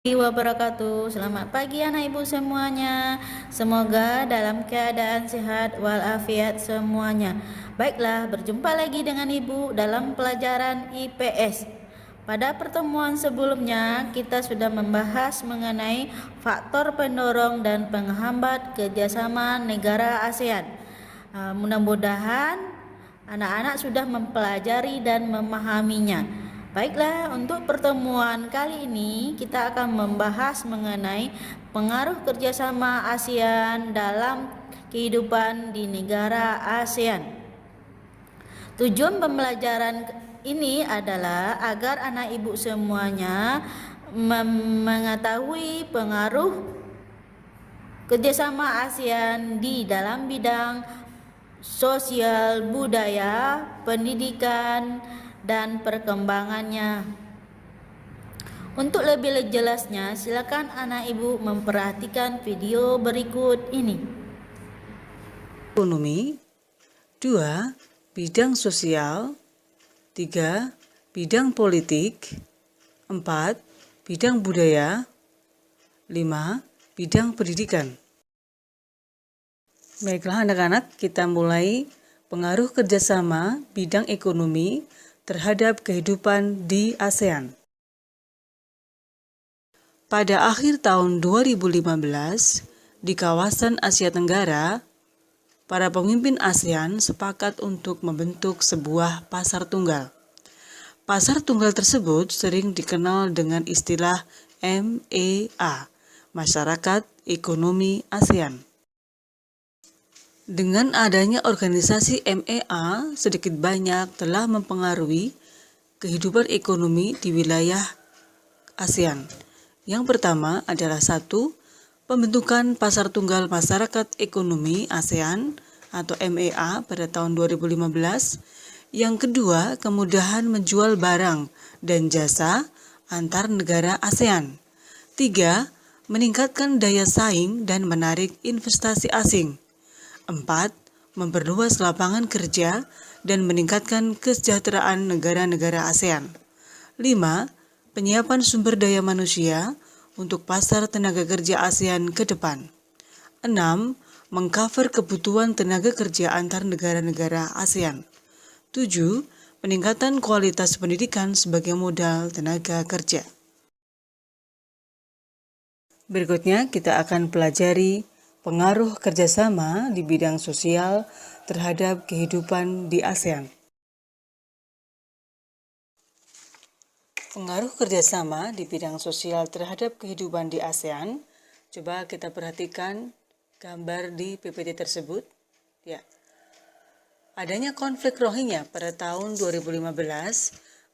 Wabarakatuh. Selamat pagi anak ibu semuanya. Semoga dalam keadaan sehat walafiat semuanya. Baiklah, berjumpa lagi dengan ibu dalam pelajaran IPS. Pada pertemuan sebelumnya kita sudah membahas mengenai faktor pendorong dan penghambat kerjasama negara ASEAN. Mudah-mudahan anak-anak sudah mempelajari dan memahaminya. Baiklah, untuk pertemuan kali ini kita akan membahas mengenai pengaruh kerjasama ASEAN dalam kehidupan di negara ASEAN. Tujuan pembelajaran ini adalah agar anak ibu semuanya mengetahui pengaruh kerjasama ASEAN di dalam bidang sosial, budaya, pendidikan, dan perkembangannya. Untuk lebih jelasnya, silakan anak ibu memperhatikan video berikut ini. Ekonomi, 2. Bidang sosial, 3. Bidang politik, 4. Bidang budaya, 5. Bidang pendidikan. Baiklah anak-anak, kita mulai pengaruh kerjasama bidang ekonomi terhadap kehidupan di ASEAN. Pada akhir tahun 2015, di kawasan Asia Tenggara, para pemimpin ASEAN sepakat untuk membentuk sebuah pasar tunggal. Pasar tunggal tersebut sering dikenal dengan istilah MEA, Masyarakat Ekonomi ASEAN. Dengan adanya organisasi MEA, sedikit banyak telah mempengaruhi kehidupan ekonomi di wilayah ASEAN. Yang pertama adalah 1. Pembentukan Pasar Tunggal Masyarakat Ekonomi ASEAN atau MEA pada tahun 2015. Yang kedua, kemudahan menjual barang dan jasa antar negara ASEAN. 3. Meningkatkan daya saing dan menarik investasi asing. 4. Memperluas lapangan kerja dan meningkatkan kesejahteraan negara-negara ASEAN. 5. Penyiapan sumber daya manusia untuk pasar tenaga kerja ASEAN ke depan. 6. Mengcover kebutuhan tenaga kerja antar negara-negara ASEAN. 7. Peningkatan kualitas pendidikan sebagai modal tenaga kerja. Berikutnya kita akan pelajari pengaruh kerjasama di bidang sosial terhadap kehidupan di ASEAN. Pengaruh kerjasama di bidang sosial terhadap kehidupan di ASEAN. Coba kita perhatikan gambar di PPT tersebut. Ya. Adanya konflik Rohingya pada tahun 2015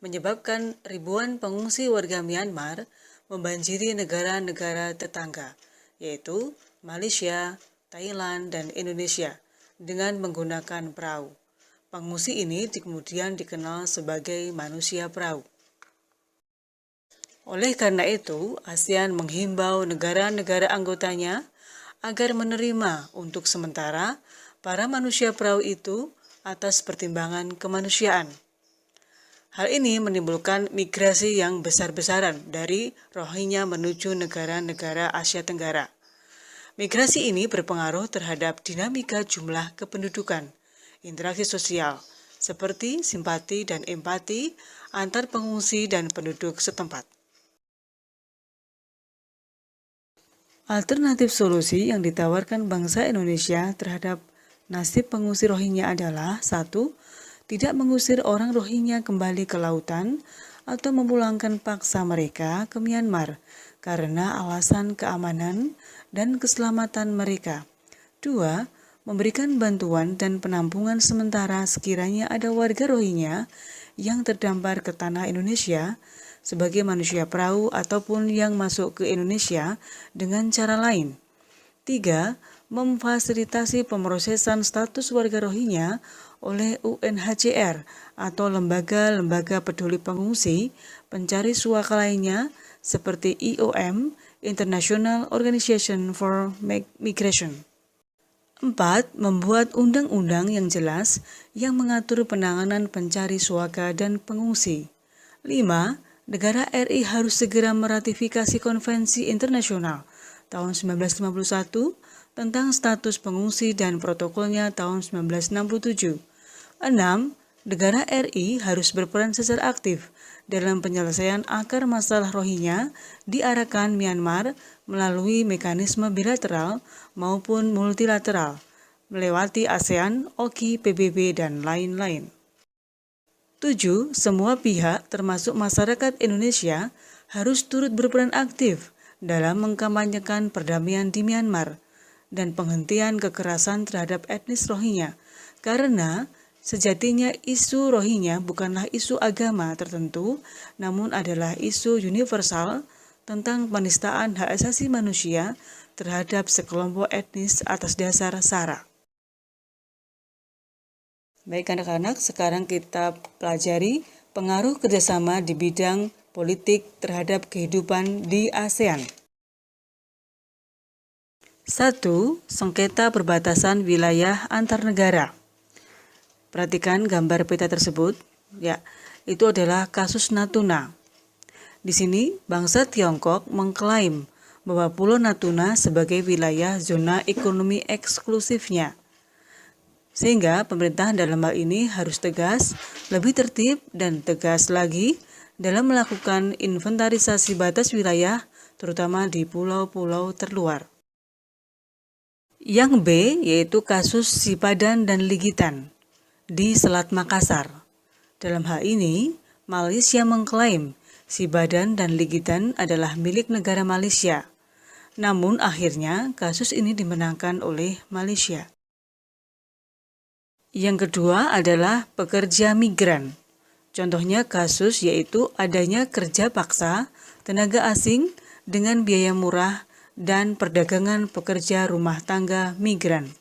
menyebabkan ribuan pengungsi warga Myanmar membanjiri negara-negara tetangga, yaitu Malaysia, Thailand, dan Indonesia dengan menggunakan perahu. Pengungsi ini kemudian dikenal sebagai manusia perahu. Oleh karena itu, ASEAN menghimbau negara-negara anggotanya agar menerima untuk sementara para manusia perahu itu atas pertimbangan kemanusiaan. Hal ini menimbulkan migrasi yang besar-besaran dari Rohingya menuju negara-negara Asia Tenggara. Migrasi ini berpengaruh terhadap dinamika jumlah kependudukan, interaksi sosial, seperti simpati dan empati antar pengungsi dan penduduk setempat. Alternatif solusi yang ditawarkan bangsa Indonesia terhadap nasib pengungsi Rohingya adalah 1. Tidak mengusir orang Rohingya kembali ke lautan atau memulangkan paksa mereka ke Myanmar karena alasan keamanan dan keselamatan mereka. 2. Memberikan bantuan dan penampungan sementara sekiranya ada warga Rohingya yang terdampar ke tanah Indonesia sebagai manusia perahu ataupun yang masuk ke Indonesia dengan cara lain. 3. Memfasilitasi pemrosesan status warga Rohingya oleh UNHCR atau lembaga-lembaga peduli pengungsi, pencari suaka lainnya seperti IOM, International Organization for Migration. 4. Membuat undang-undang yang jelas yang mengatur penanganan pencari suaka dan pengungsi. 5. negara RI harus segera meratifikasi Konvensi Internasional tahun 1951 tentang status pengungsi dan protokolnya tahun 1967. 6. Negara RI harus berperan secara aktif dalam penyelesaian akar masalah Rohingya di Arakan, Myanmar melalui mekanisme bilateral maupun multilateral, melewati ASEAN, OKI, PBB, dan lain-lain. 7. Semua pihak termasuk masyarakat Indonesia harus turut berperan aktif dalam mengkampanyekan perdamaian di Myanmar dan penghentian kekerasan terhadap etnis Rohingya, karena sejatinya isu Rohingya bukanlah isu agama tertentu, namun adalah isu universal tentang penistaan hak asasi manusia terhadap sekelompok etnis atas dasar SARA. Baik anak-anak, sekarang kita pelajari pengaruh kerjasama di bidang politik terhadap kehidupan di ASEAN. 1. Sengketa perbatasan wilayah antar negara. Perhatikan gambar peta tersebut, ya, itu adalah kasus Natuna. Di sini, bangsa Tiongkok mengklaim bahwa Pulau Natuna sebagai wilayah zona ekonomi eksklusifnya. Sehingga pemerintah dalam hal ini harus tegas, lebih tertib dan tegas lagi dalam melakukan inventarisasi batas wilayah, terutama di pulau-pulau terluar. Yang B, yaitu kasus Sipadan dan Ligitan di Selat Makassar. Dalam hal ini, Malaysia mengklaim Sipadan dan Ligitan adalah milik negara Malaysia. Namun akhirnya kasus ini dimenangkan oleh Malaysia. Yang kedua adalah pekerja migran. Contohnya kasus yaitu adanya kerja paksa, tenaga asing dengan biaya murah, dan perdagangan pekerja rumah tangga migran.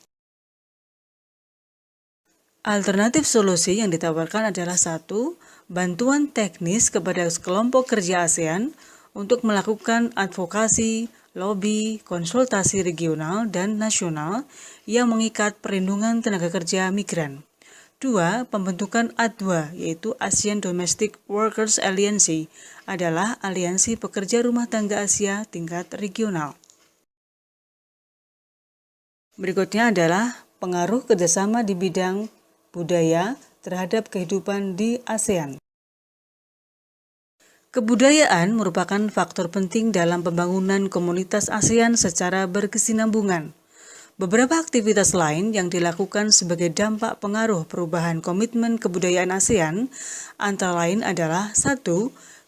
Alternatif solusi yang ditawarkan adalah 1. Bantuan teknis kepada kelompok kerja ASEAN untuk melakukan advokasi, lobi, konsultasi regional dan nasional yang mengikat perlindungan tenaga kerja migran. 2. Pembentukan A2, yaitu ASEAN Domestic Workers Alliance, adalah aliansi pekerja rumah tangga Asia tingkat regional. Berikutnya adalah pengaruh kerjasama di bidang budaya terhadap kehidupan di ASEAN. Kebudayaan merupakan faktor penting dalam pembangunan komunitas ASEAN secara berkesinambungan. Beberapa aktivitas lain yang dilakukan sebagai dampak pengaruh perubahan komitmen kebudayaan ASEAN antara lain adalah 1.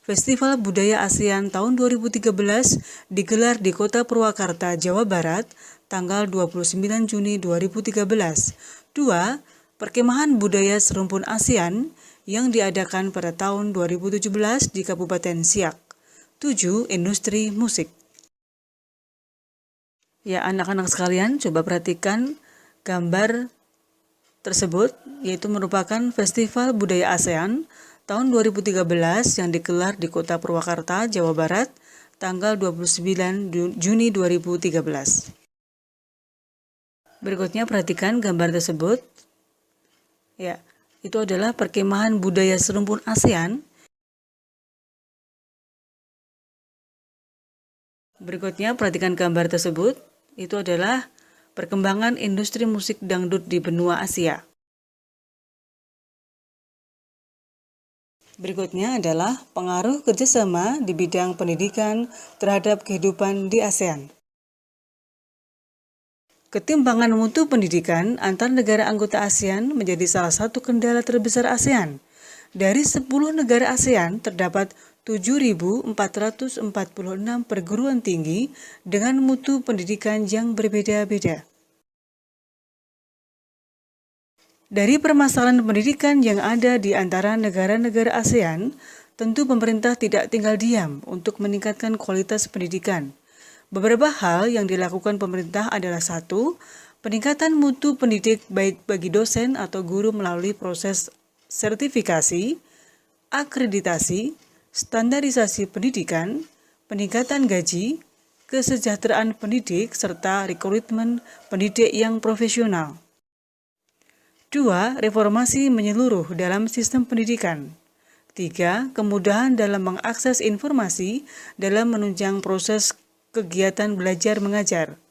Festival Budaya ASEAN tahun 2013 digelar di Kota Purwakarta, Jawa Barat, tanggal 29 Juni 2013. 2. Perkemahan Budaya Serumpun ASEAN yang diadakan pada tahun 2017 di Kabupaten Siak. 7. Industri musik. Ya, anak-anak sekalian, coba perhatikan gambar tersebut, yaitu merupakan Festival Budaya ASEAN tahun 2013 yang digelar di Kota Purwakarta, Jawa Barat, tanggal 29 Juni 2013. Berikutnya perhatikan gambar tersebut. Ya, itu adalah perkemahan budaya serumpun ASEAN. Berikutnya perhatikan gambar tersebut. Itu adalah perkembangan industri musik dangdut di benua Asia. Berikutnya adalah pengaruh kerjasama di bidang pendidikan terhadap kehidupan di ASEAN. Ketimpangan mutu pendidikan antar negara anggota ASEAN menjadi salah satu kendala terbesar ASEAN. Dari 10 negara ASEAN terdapat 7.446 perguruan tinggi dengan mutu pendidikan yang berbeda-beda. Dari permasalahan pendidikan yang ada di antara negara-negara ASEAN, tentu pemerintah tidak tinggal diam untuk meningkatkan kualitas pendidikan. Beberapa hal yang dilakukan pemerintah adalah 1. Peningkatan mutu pendidik baik bagi dosen atau guru melalui proses sertifikasi, akreditasi, standarisasi pendidikan, peningkatan gaji, kesejahteraan pendidik, serta rekrutmen pendidik yang profesional. 2. Reformasi menyeluruh dalam sistem pendidikan. 3. Kemudahan dalam mengakses informasi dalam menunjang proses kegiatan belajar mengajar.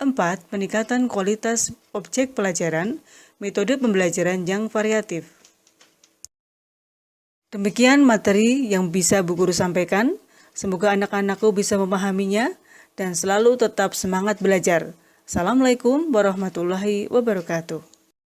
4. Peningkatan kualitas objek pelajaran, metode pembelajaran yang variatif. Demikian materi yang bisa Bu Guru sampaikan. Semoga anak-anakku bisa memahaminya dan selalu tetap semangat belajar. Assalamualaikum warahmatullahi wabarakatuh.